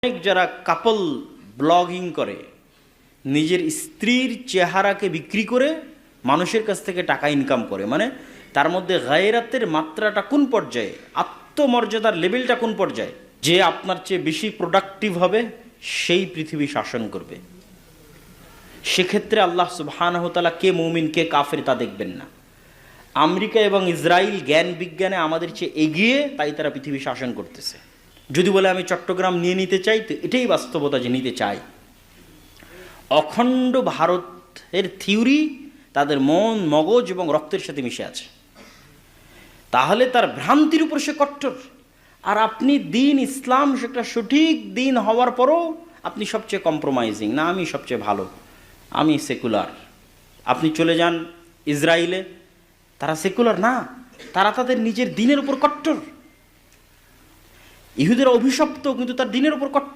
অনেক যারা কাপল ব্লগিং করে নিজের স্ত্রীর চেহারাকে বিক্রি করে মানুষের কাছ থেকে টাকা ইনকাম করে, মানে তার মধ্যে গায়রাতের মাত্রাটা কোন পর্যায়ে, আত্মমর্যাদার লেভেলটা কোন পর্যায়ে, যে আপনার চেয়ে বেশি প্রোডাক্টিভ হবে সেই পৃথিবী শাসন করবে। সেক্ষেত্রে আল্লাহ সুবহানাহু ওয়া তাআলা কে মুমিন কে কাফের তা দেখবেন না। আমেরিকা এবং ইসরায়েল জ্ঞান বিজ্ঞানে আমাদের চেয়ে এগিয়ে, তাই তারা পৃথিবী শাসন করতেছে। যদি বলে আমি চট্টগ্রাম নিয়ে নিতে চাই, তো এটাই বাস্তবতা যে নিতে চাই। অখণ্ড ভারতের থিওরি তাদের মন মগজ এবং রক্তের সাথে মিশে আছে, তাহলে তার ভ্রান্তির উপর সে কট্টর। আর আপনি দিন ইসলাম সেটা সঠিক দিন হওয়ার পরও আপনি সবচেয়ে কম্প্রোমাইজিং, না আমি সবচেয়ে ভালো, আমি সেকুলার। আপনি চলে যান ইসরায়েলে, তারা সেকুলার না, তারা তাদের নিজের দিনের উপর কট্টর। ইহুদের অভিশপ্ত, কিন্তু তার দিনের উপর কট্টর।